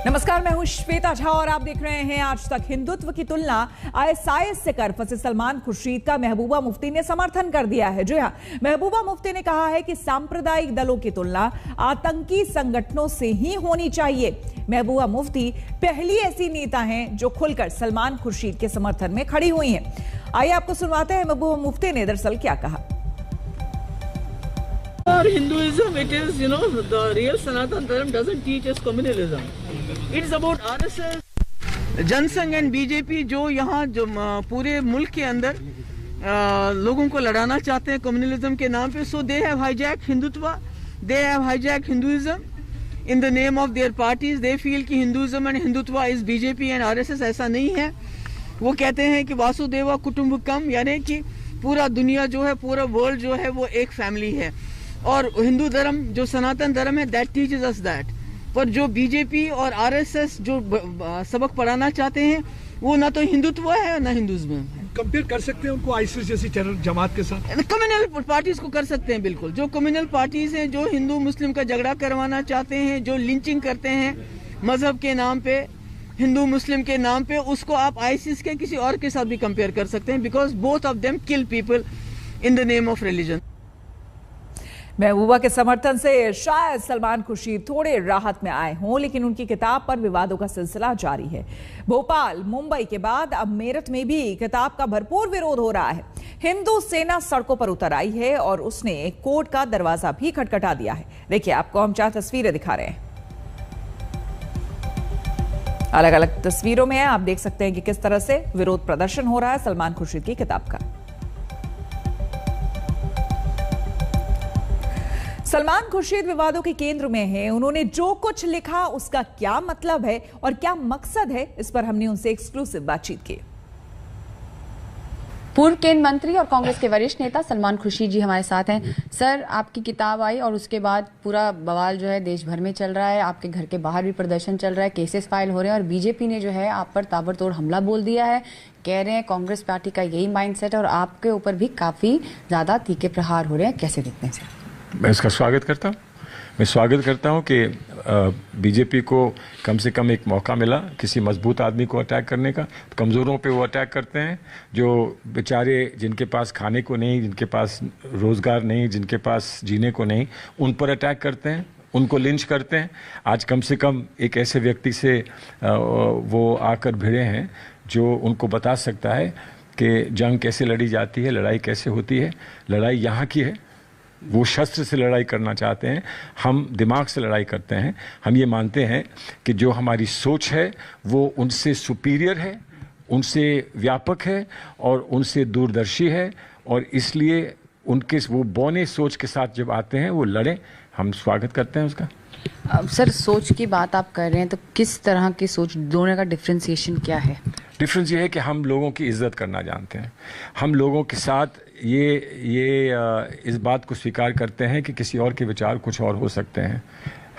नमस्कार, मैं हूं श्वेता झा और आप देख रहे हैं आज तक। हिंदुत्व की तुलना आईएसआईएस से कर फंसे सलमान खुर्शीद का महबूबा मुफ्ती ने समर्थन कर दिया है। जी हां, महबूबा मुफ्ती ने कहा है कि सांप्रदायिक दलों की तुलना आतंकी संगठनों से ही होनी चाहिए। महबूबा मुफ्ती पहली ऐसी नेता हैं जो खुलकर सलमान खुर्शीद के समर्थन में खड़ी हुई हैं। आइए आपको सुनवाते हैं महबूबा मुफ्ती ने दरअसल क्या कहा। For Hinduism, it is, the real Sanatan Dharma doesn't teach us communalism. It's about RSS, Jana Sangh and BJP जो यहाँ जो पूरे मुल्क के अंदर लोगों को लड़ाना चाहते हैं कम्युनलिज्म के नाम पे। So they have hijack Hindutva, they have hijack Hinduism in the name of their parties. They feel कि Hinduism and Hindutva is BJP and RSS. ऐसा नहीं है। वो कहते हैं कि वासुदेवा कुटुंबकम, यानी कि पूरा दुनिया जो है, पूरा वर्ल्ड जो है वो एक फैमिली है। और हिंदू धर्म जो सनातन धर्म है दैट टीचेस अस दैट। पर जो बीजेपी और आरएसएस जो सबक पढ़ाना चाहते हैं वो ना तो हिंदुत्व है ना हिंदुइज्म है। कंपेयर कर सकते हैं उनको आईसिस जैसी टेरर जमात के साथ? कम्युनल पार्टीज को कर सकते हैं, बिल्कुल। जो कम्युनल पार्टीज हैं जो हिंदू मुस्लिम का झगड़ा करवाना चाहते हैं, जो लिंचिंग करते हैं मजहब के नाम पे, हिंदू मुस्लिम के नाम पे, उसको आप आईसिस के किसी और के साथ भी कंपेयर कर सकते हैं, because both of them kill people in the name of religion. Mehbooba के समर्थन से शायद सलमान खुर्शीद थोड़े राहत में आए हों, लेकिन उनकी किताब पर विवादों का सिलसिला जारी है। भोपाल, मुंबई के बाद अब मेरठ में भी किताब का भरपूर विरोध हो रहा है। हिंदू सेना सड़कों पर उतर आई है और उसने कोर्ट का दरवाजा भी खटखटा दिया है। देखिए, आपको हम 4 तस्वीरें दिखा रहे हैं। अलग अलग तस्वीरों में आप देख सकते हैं कि किस तरह से विरोध प्रदर्शन हो रहा है सलमान खुर्शीद की किताब का। सलमान खुर्शीद विवादों के केंद्र में है। उन्होंने जो कुछ लिखा उसका क्या मतलब है और क्या मकसद है, इस पर हमने उनसे एक्सक्लूसिव बातचीत की। पूर्व केंद्रीय मंत्री और कांग्रेस के वरिष्ठ नेता सलमान खुर्शीद जी हमारे साथ हैं। सर, आपकी किताब आई और उसके बाद पूरा बवाल जो है देश भर में चल रहा है। आपके घर के बाहर भी प्रदर्शन चल रहा है, केसेस फाइल हो रहे हैं और बीजेपी ने जो है आप पर ताबड़तोड़ हमला बोल दिया है। कह रहे हैं कांग्रेस पार्टी का यही माइंडसेट है और आपके ऊपर भी काफी ज्यादा तीखे प्रहार हो रहे हैं। कैसे देखते हैं सर? मैं इसका स्वागत करता हूँ। मैं स्वागत करता हूँ कि बीजेपी को कम से कम एक मौका मिला किसी मजबूत आदमी को अटैक करने का। कमज़ोरों पे वो अटैक करते हैं, जो बेचारे जिनके पास खाने को नहीं, जिनके पास रोज़गार नहीं, जिनके पास जीने को नहीं, उन पर अटैक करते हैं, उनको लिंच करते हैं। आज कम से कम एक ऐसे व्यक्ति से वो आकर भिड़े हैं जो उनको बता सकता है कि जंग कैसे लड़ी जाती है, लड़ाई कैसे होती है। लड़ाई यहाँ की है। वो शस्त्र से लड़ाई करना चाहते हैं, हम दिमाग से लड़ाई करते हैं। हम ये मानते हैं कि जो हमारी सोच है वो उनसे सुपीरियर है, उनसे व्यापक है और उनसे दूरदर्शी है, और इसलिए उनके वो बौने सोच के साथ जब आते हैं वो लड़ें, हम स्वागत करते हैं उसका। सर, सोच की बात आप कर रहे हैं तो किस तरह की सोच, दोनों का डिफ्रेंसिएशन क्या है? डिफरेंस ये है कि हम लोगों की इज्जत करना जानते हैं। हम लोगों के साथ इस बात को स्वीकार करते हैं कि किसी और के विचार कुछ और हो सकते हैं।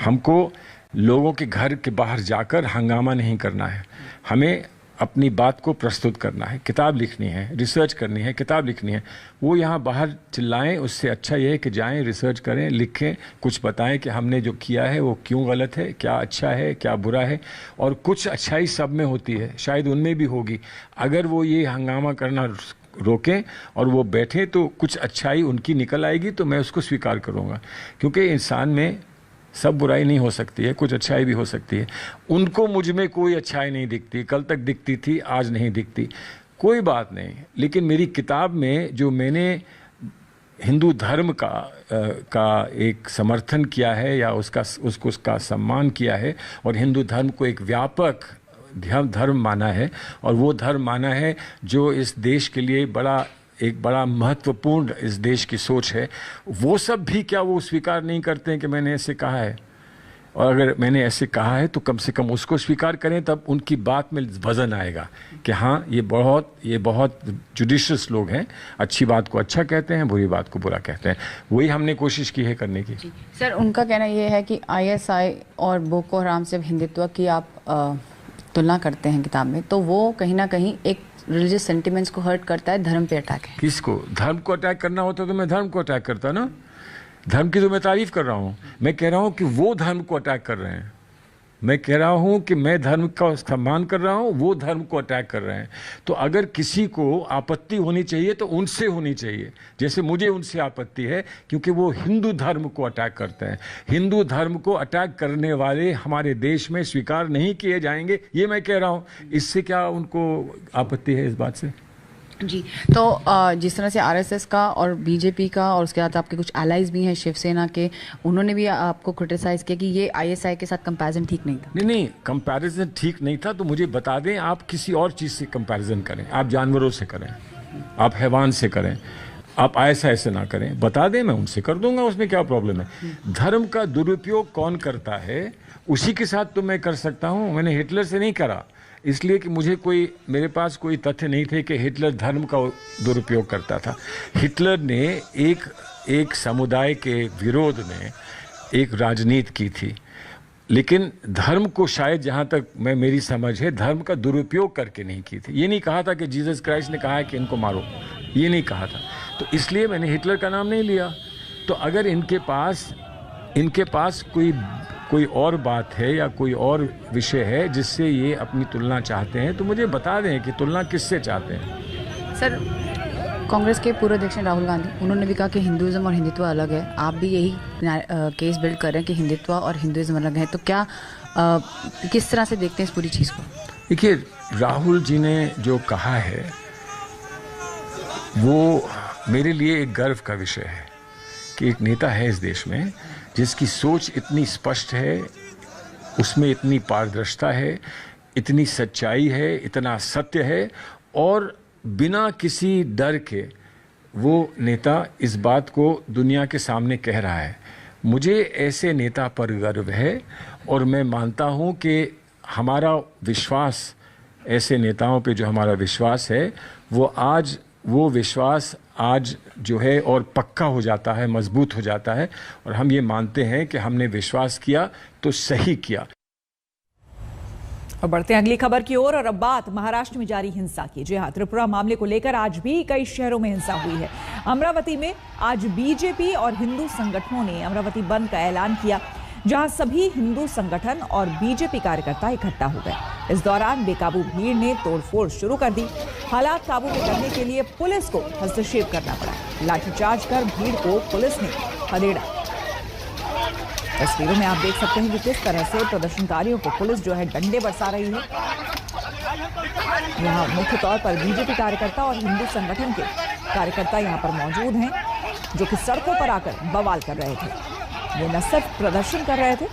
हमको लोगों के घर के बाहर जाकर हंगामा नहीं करना है। हमें अपनी बात को प्रस्तुत करना है, किताब लिखनी है, रिसर्च करनी है, किताब लिखनी है। वो यहाँ बाहर चिल्लाएं, उससे अच्छा ये है कि जाएं, रिसर्च करें, लिखें, कुछ बताएं कि हमने जो किया है वो क्यों गलत है, क्या अच्छा है, क्या बुरा है। और कुछ अच्छाई सब में होती है, शायद उनमें भी होगी। अगर वो ये हंगामा करना रोकें और वो बैठें तो कुछ अच्छाई उनकी निकल आएगी, तो मैं उसको स्वीकार करूँगा। क्योंकि इंसान में सब बुराई नहीं हो सकती है, कुछ अच्छाई भी हो सकती है। उनको मुझ में कोई अच्छाई नहीं दिखती, कल तक दिखती थी, आज नहीं दिखती, कोई बात नहीं। लेकिन मेरी किताब में जो मैंने हिंदू धर्म का एक समर्थन किया है या उसका सम्मान किया है और हिंदू धर्म को एक व्यापक धर्म माना है, और वो धर्म माना है जो इस देश के लिए एक बड़ा महत्वपूर्ण इस देश की सोच है, वो सब भी क्या वो स्वीकार नहीं करते हैं कि मैंने ऐसे कहा है? और अगर मैंने ऐसे कहा है तो कम से कम उसको स्वीकार करें, तब उनकी बात में वजन आएगा कि हाँ, ये बहुत जुडिशियस लोग हैं, अच्छी बात को अच्छा कहते हैं, बुरी बात को बुरा कहते हैं। वही हमने कोशिश की है करने की। सर, उनका कहना ये है कि आईएसआई और बोको हराम से हिंदुत्व की आप तुलना करते हैं किताब में, तो वो कहीं ना कहीं एक रिलीजियस सेंटिमेंट्स को हर्ट करता है, धर्म पे अटैक है। किसको? धर्म को अटैक करना होता तो मैं धर्म को अटैक करता ना। धर्म की तो मैं तारीफ कर रहा हूँ। मैं कह रहा हूँ कि वो धर्म को अटैक कर रहे हैं। मैं कह रहा हूं कि मैं धर्म का सम्मान कर रहा हूं, वो धर्म को अटैक कर रहे हैं। तो अगर किसी को आपत्ति होनी चाहिए तो उनसे होनी चाहिए, जैसे मुझे उनसे आपत्ति है, क्योंकि वो हिंदू धर्म को अटैक करते हैं। हिंदू धर्म को अटैक करने वाले हमारे देश में स्वीकार नहीं किए जाएंगे, ये मैं कह रहा हूं। इससे क्या उनको आपत्ति है इस बात से? जी, तो जिस तरह से आरएसएस का और बीजेपी का और उसके बाद आपके कुछ एलाइज भी हैं शिवसेना के, उन्होंने भी आपको क्रिटिसाइज किया कि ये आईएसआई के साथ कंपैरिजन ठीक नहीं था। नहीं, कंपैरिजन ठीक नहीं था तो मुझे बता दें, आप किसी और चीज़ से कंपैरिजन करें, आप जानवरों से करें, आप हैवान से करें, आप आईएसआई से ना करें, बता दें, मैं उनसे कर दूंगा, उसमें क्या प्रॉब्लम है। धर्म का दुरुपयोग कौन करता है उसी के साथ तो मैं कर सकता हूँ, मैंने हिटलर से नहीं करा, इसलिए कि मेरे पास कोई तथ्य नहीं थे कि हिटलर धर्म का दुरुपयोग करता था। हिटलर ने एक समुदाय के विरोध में एक राजनीति की थी, लेकिन धर्म को शायद, जहाँ तक मेरी समझ है, धर्म का दुरुपयोग करके नहीं की थी। ये नहीं कहा था कि जीसस क्राइस्ट ने कहा है कि इनको मारो, ये नहीं कहा था। तो इसलिए मैंने हिटलर का नाम नहीं लिया। तो अगर इनके पास कोई और बात है या कोई और विषय है जिससे ये अपनी तुलना चाहते हैं तो मुझे बता दें कि तुलना किससे चाहते हैं। सर, कांग्रेस के पूर्व अध्यक्ष राहुल गांधी, उन्होंने भी कहा कि हिंदुइज्म और हिंदुत्व अलग है। आप भी यही केस बिल्ड कर रहे हैं कि हिंदुत्व और हिंदुइज्म अलग है, तो क्या किस तरह से देखते हैं इस पूरी चीज़ को? देखिए, राहुल जी ने जो कहा है वो मेरे लिए एक गर्व का विषय है कि एक नेता है इस देश में जिसकी सोच इतनी स्पष्ट है, उसमें इतनी पारदर्शिता है, इतनी सच्चाई है, इतना सत्य है, और बिना किसी डर के वो नेता इस बात को दुनिया के सामने कह रहा है। मुझे ऐसे नेता पर गर्व है और मैं मानता हूँ कि हमारा विश्वास, ऐसे नेताओं पे जो हमारा विश्वास है वो विश्वास आज जो है और पक्का हो जाता है, मजबूत हो जाता है, और हम ये मानते हैं कि हमने विश्वास किया तो सही किया। और बढ़ते हैं अगली खबर की ओर, और अब बात महाराष्ट्र में जारी हिंसा की। जी हां, त्रिपुरा मामले को लेकर आज भी कई शहरों में हिंसा हुई है। अमरावती में आज बीजेपी और हिंदू संगठनों ने अमरावती बंद का ऐलान किया, जहां सभी हिंदू संगठन और बीजेपी कार्यकर्ता इकट्ठा हो गए। इस दौरान बेकाबू भीड़ ने तोड़फोड़ शुरू कर दी। हालात काबू में करने के लिए पुलिस को हस्तक्षेप करना पड़ा। लाठीचार्ज कर भीड़ को पुलिस ने खदेड़ा। तस्वीरों में आप देख सकते हैं कि किस तरह से प्रदर्शनकारियों को पुलिस जो है डंडे बरसा रही है। यहाँ मुख्य तौर पर बीजेपी कार्यकर्ता और हिंदू संगठन के कार्यकर्ता यहाँ पर मौजूद हैं, जो कि सड़कों पर आकर बवाल कर रहे थे। वो न सिर्फ प्रदर्शन कर रहे थे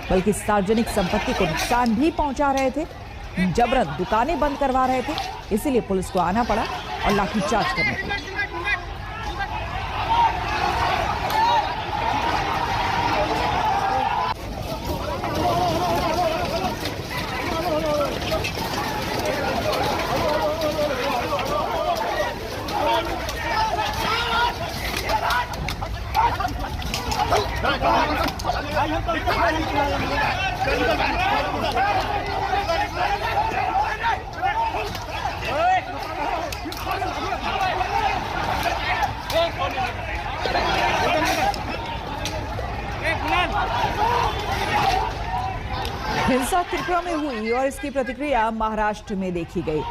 बल्कि सार्वजनिक संपत्ति को नुकसान भी पहुंचा रहे थे, जबरन दुकानें बंद करवा रहे थे। इसीलिए पुलिस को आना पड़ा और लाठीचार्ज करने पड़ा। हिंसा त्रिपुरा में हुई और इसकी प्रतिक्रिया महाराष्ट्र में देखी गई।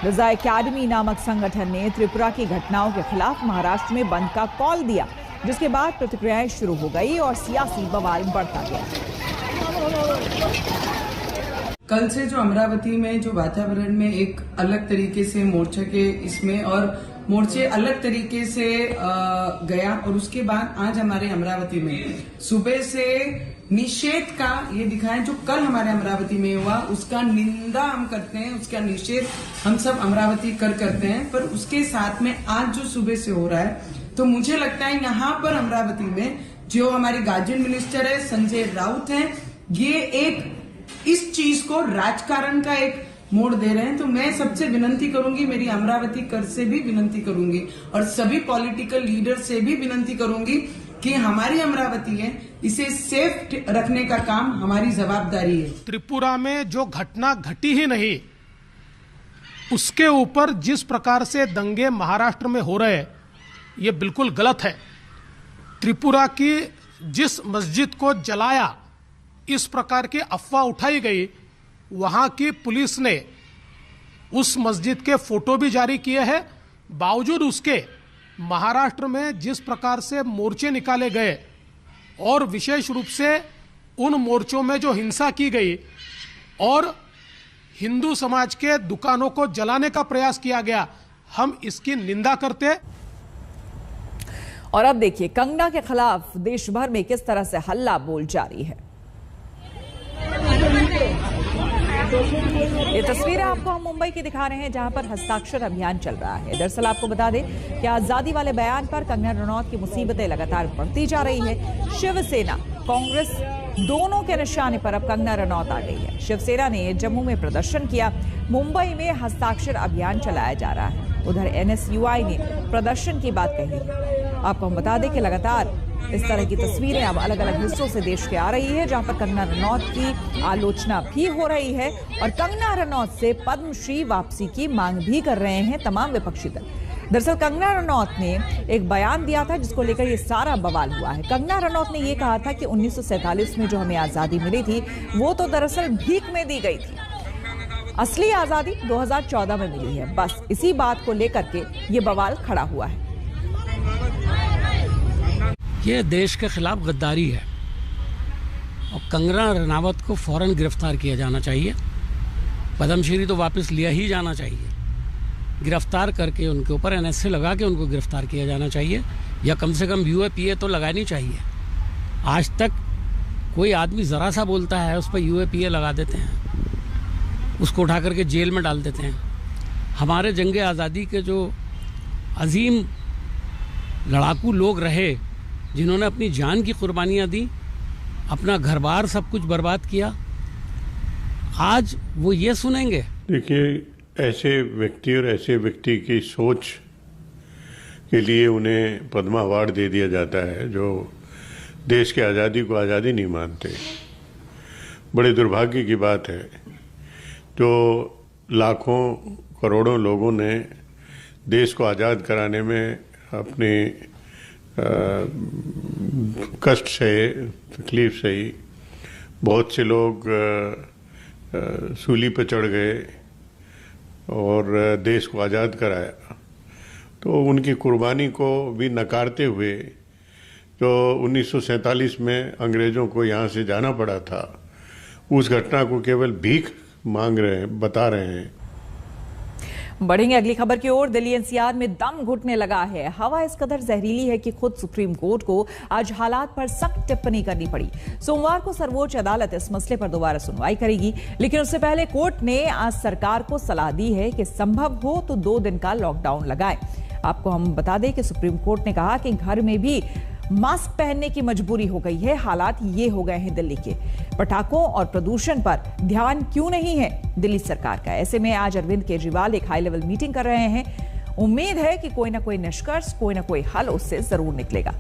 रजा एकेडमी नामक संगठन ने त्रिपुरा की घटनाओं के खिलाफ महाराष्ट्र में बंद का कॉल दिया, जिसके बाद प्रतिक्रियाएं शुरू हो गई और सियासी बवाल बढ़ता गया। कल से जो अमरावती में जो वातावरण में एक अलग तरीके से मोर्चा के इसमें और मोर्चे अलग तरीके से गया, और उसके बाद आज हमारे अमरावती में सुबह से निषेध का ये दिखाया। जो कल हमारे अमरावती में हुआ उसका निंदा हम करते हैं, उसका निषेध हम सब अमरावती करते हैं, पर उसके साथ में आज जो सुबह से हो रहा है, तो मुझे लगता है यहाँ पर अमरावती में जो हमारे गार्जियन मिनिस्टर है संजय राउत हैं, ये एक इस चीज को राजकारण का एक मोड़ दे रहे हैं। तो मैं सबसे विनती करूंगी, मेरी अमरावती कर से भी विनती करूंगी और सभी पॉलिटिकल लीडर से भी विनती करूंगी कि हमारी अमरावती है, इसे सेफ रखने का काम हमारी जवाबदारी है। त्रिपुरा में जो घटना घटी ही नहीं, उसके ऊपर जिस प्रकार से दंगे महाराष्ट्र में हो रहे हैं, ये बिल्कुल गलत है। त्रिपुरा की जिस मस्जिद को जलाया, इस प्रकार की अफवाह उठाई गई, वहां की पुलिस ने उस मस्जिद के फोटो भी जारी किए हैं। बावजूद उसके महाराष्ट्र में जिस प्रकार से मोर्चे निकाले गए और विशेष रूप से उन मोर्चों में जो हिंसा की गई और हिंदू समाज के दुकानों को जलाने का प्रयास किया गया, हम इसकी निंदा करते हैं। और अब देखिए कंगना के खिलाफ देश भर में किस तरह से हल्ला बोल जारी है। ये तस्वीरें आपको हम मुंबई की दिखा रहे हैं, जहां पर हस्ताक्षर अभियान चल रहा है। दरअसल आपको बता दें कि आजादी वाले बयान पर कंगना रनौत की मुसीबतें लगातार बढ़ती जा रही है। शिवसेना कांग्रेस दोनों के निशाने पर अब कंगना रनौत आ गई है। शिवसेना ने जम्मू में प्रदर्शन किया, मुंबई में हस्ताक्षर अभियान चलाया जा रहा है। उधर एनएसयूआई ने प्रदर्शन की बात कही है। आपको हम बता दें कि लगातार इस तरह की तस्वीरें अब अलग अलग हिस्सों से देश के आ रही है, जहां पर कंगना रनौत की आलोचना भी हो रही है और कंगना रनौत से पद्मश्री वापसी की मांग भी कर रहे हैं तमाम विपक्षी दल। दरअसल कंगना रनौत ने एक बयान दिया था जिसको लेकर ये सारा बवाल हुआ है। कंगना रनौत ने यह कहा था कि 1947 में जो हमें आजादी मिली थी वो तो दरअसल भीख में दी गई थी, असली आजादी 2014 में मिली है। बस इसी बात को लेकर के ये बवाल खड़ा हुआ है। ये देश के खिलाफ गद्दारी है और कंगना रनावत को फौरन गिरफ्तार किया जाना चाहिए। पद्मश्री तो वापस लिया ही जाना चाहिए। गिरफ्तार करके उनके ऊपर एनएसए लगा के उनको गिरफ्तार किया जाना चाहिए, या कम से कम यूएपीए तो लगानी चाहिए। आज तक कोई आदमी ज़रा सा बोलता है उस पर यूएपीए लगा देते हैं, उसको उठा करके जेल में डाल देते हैं। हमारे जंगे आज़ादी के जो अजीम लड़ाकू लोग रहे, जिन्होंने अपनी जान की कुर्बानियाँ दी, अपना घर बार सब कुछ बर्बाद किया, आज वो ये सुनेंगे। देखिए, ऐसे व्यक्ति और ऐसे व्यक्ति की सोच के लिए उन्हें पद्मा अवार्ड दे दिया जाता है जो देश की आज़ादी को आज़ादी नहीं मानते। बड़े दुर्भाग्य की बात है। जो लाखों करोड़ों लोगों ने देश को आज़ाद कराने में अपने कष्ट से, तकलीफ से ही बहुत से लोग सूली पर चढ़ गए और देश को आज़ाद कराया, तो उनकी कुर्बानी को भी नकारते हुए जो 1947 में अंग्रेज़ों को यहाँ से जाना पड़ा था, उस घटना को केवल भीख मांग रहे हैं, बता रहे हैं। बढ़ेंगे अगली खबर की ओर। दिल्ली एनसीआर में दम घुटने लगा है। हवा इस कदर जहरीली है कि खुद सुप्रीम कोर्ट को आज हालात पर सख्त टिप्पणी करनी पड़ी। सोमवार को सर्वोच्च अदालत इस मसले पर दोबारा सुनवाई करेगी, लेकिन उससे पहले कोर्ट ने आज सरकार को सलाह दी है कि संभव हो तो 2 दिन का लॉकडाउन लगाए। आपको हम बता दें कि सुप्रीम कोर्ट ने कहा कि घर में भी मास्क पहनने की मजबूरी हो गई है। हालात ये हो गए हैं दिल्ली के। पटाखों और प्रदूषण पर ध्यान क्यों नहीं है दिल्ली सरकार का? ऐसे में आज अरविंद केजरीवाल एक हाई लेवल मीटिंग कर रहे हैं। उम्मीद है कि कोई ना कोई निष्कर्ष, कोई ना कोई हल उससे जरूर निकलेगा।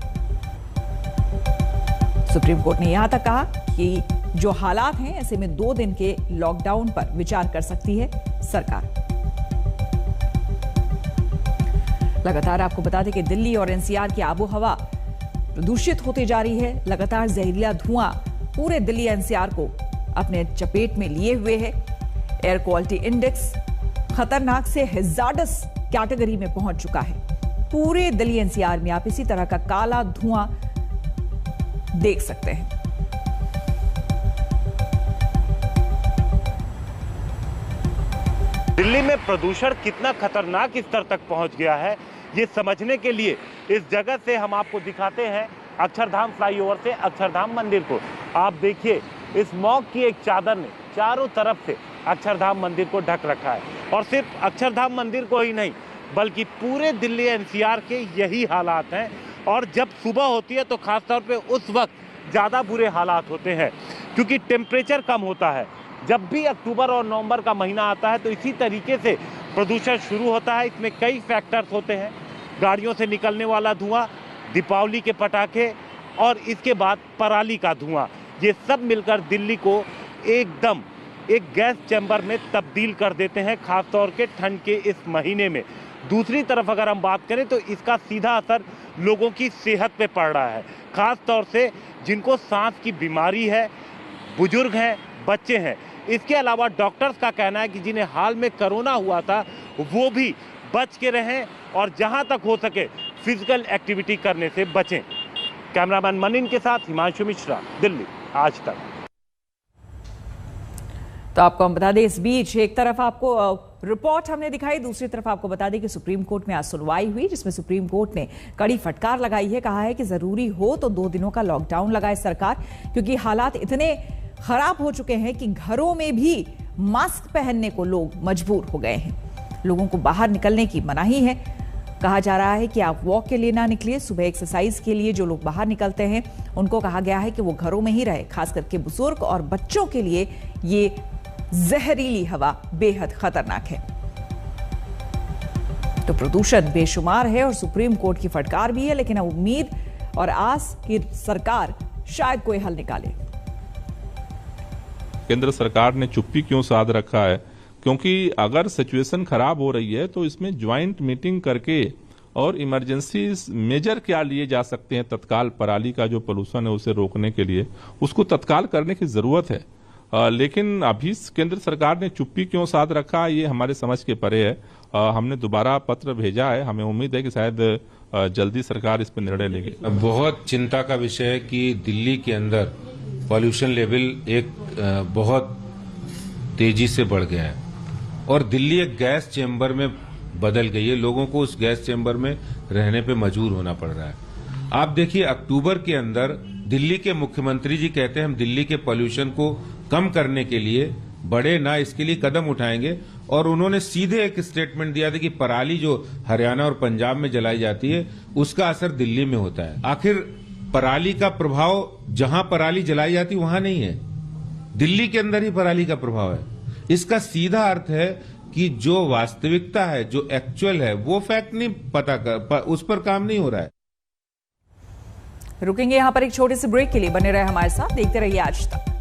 सुप्रीम कोर्ट ने यहां तक कहा कि जो हालात हैं ऐसे में 2 दिन के लॉकडाउन पर विचार कर सकती है सरकार। लगातार आपको बता दें कि दिल्ली और एनसीआर की आबो हवा प्रदूषित होती जा रही है। लगातार जहरीला धुआं पूरे दिल्ली एनसीआर को अपने चपेट में लिए हुए है। एयर क्वालिटी इंडेक्स खतरनाक से हैजार्डस कैटेगरी में पहुंच चुका है। पूरे दिल्ली एनसीआर में आप इसी तरह का काला धुआं देख सकते हैं। दिल्ली में प्रदूषण कितना खतरनाक स्तर तक पहुंच गया है, ये समझने के लिए इस जगह से हम आपको दिखाते हैं अक्षरधाम फ्लाईओवर से अक्षरधाम मंदिर को। आप देखिए, इस स्मॉग की एक चादर ने चारों तरफ से अक्षरधाम मंदिर को ढक रखा है। और सिर्फ अक्षरधाम मंदिर को ही नहीं, बल्कि पूरे दिल्ली एनसीआर के यही हालात हैं। और जब सुबह होती है तो खासतौर पे उस वक्त ज़्यादा बुरे हालात होते हैं, क्योंकि टेम्परेचर कम होता है। जब भी अक्टूबर और नवंबर का महीना आता है तो इसी तरीके से प्रदूषण शुरू होता है। इसमें कई फैक्टर्स होते हैं, गाड़ियों से निकलने वाला धुआं, दीपावली के पटाखे और इसके बाद पराली का धुआं, ये सब मिलकर दिल्ली को एकदम एक गैस चैम्बर में तब्दील कर देते हैं, खासतौर के ठंड के इस महीने में। दूसरी तरफ अगर हम बात करें तो इसका सीधा असर लोगों की सेहत पे पड़ रहा है, खास तौर से जिनको सांस की बीमारी है, बुजुर्ग हैं, बच्चे हैं। इसके अलावा डॉक्टर्स का कहना है कि जिन्हें हाल में कोरोना हुआ था वो भी बच के रहें और जहां तक हो सके फिजिकल एक्टिविटी करने से बचें। कैमरामैन मनीन के साथ हिमांशु मिश्रा, दिल्ली, आज तक। तो आपको हम बता दें, इस बीच एक तरफ आपको रिपोर्ट हमने दिखाई, दूसरी तरफ आपको बता दें कि सुप्रीम कोर्ट में आज सुनवाई हुई, जिसमें सुप्रीम कोर्ट ने कड़ी फटकार लगाई है। कहा है कि जरूरी हो तो 2 दिनों का लॉकडाउन लगाए सरकार, क्योंकि हालात इतने खराब हो चुके हैं कि घरों में भी मास्क पहनने को लोग मजबूर हो गए हैं। लोगों को बाहर निकलने की मनाही है। कहा जा रहा है कि आप वॉक के लिए ना निकलिए। सुबह एक्सरसाइज के लिए जो लोग बाहर निकलते हैं उनको कहा गया है कि वो घरों में ही रहे। खास करके बुजुर्ग और बच्चों के लिए ये जहरीली हवा बेहद खतरनाक है। तो प्रदूषण बेशुमार है और सुप्रीम कोर्ट की फटकार भी है, लेकिन अब उम्मीद और आस कि सरकार शायद कोई हल निकाले। केंद्र सरकार ने चुप्पी क्यों साध रखा है? क्योंकि अगर सिचुएशन खराब हो रही है तो इसमें ज्वाइंट मीटिंग करके और इमरजेंसी मेजर क्या लिए जा सकते हैं तत्काल पराली का जो पोल्यूशन है उसे रोकने के लिए, उसको तत्काल करने की जरूरत है। लेकिन अभी केंद्र सरकार ने चुप्पी क्यों साध रखा ये हमारे समझ के परे है। हमने दोबारा पत्र भेजा है, हमें उम्मीद है कि शायद जल्दी सरकार इस पर निर्णय लेगी। बहुत चिंता का विषय है कि दिल्ली के अंदर पॉल्यूशन लेवल एक बहुत तेजी से बढ़ गया है और दिल्ली एक गैस चेंबर में बदल गई है। लोगों को उस गैस चेंबर में रहने पे मजबूर होना पड़ रहा है। आप देखिए, अक्टूबर के अंदर दिल्ली के मुख्यमंत्री जी कहते हैं हम दिल्ली के पॉल्यूशन को कम करने के लिए बड़े ना इसके लिए कदम उठाएंगे, और उन्होंने सीधे एक स्टेटमेंट दिया था कि पराली जो हरियाणा और पंजाब में जलाई जाती है उसका असर दिल्ली में होता है। आखिर पराली का प्रभाव जहां पराली जलाई जाती वहां नहीं है, दिल्ली के अंदर ही पराली का प्रभाव है। इसका सीधा अर्थ है कि जो वास्तविकता है, जो एक्चुअल है, वो फैक्ट नहीं पता कर, उस पर काम नहीं हो रहा है। रुकेंगे यहां पर एक छोटे से ब्रेक के लिए। बने रहे हमारे साथ, देखते रहिए आज तक।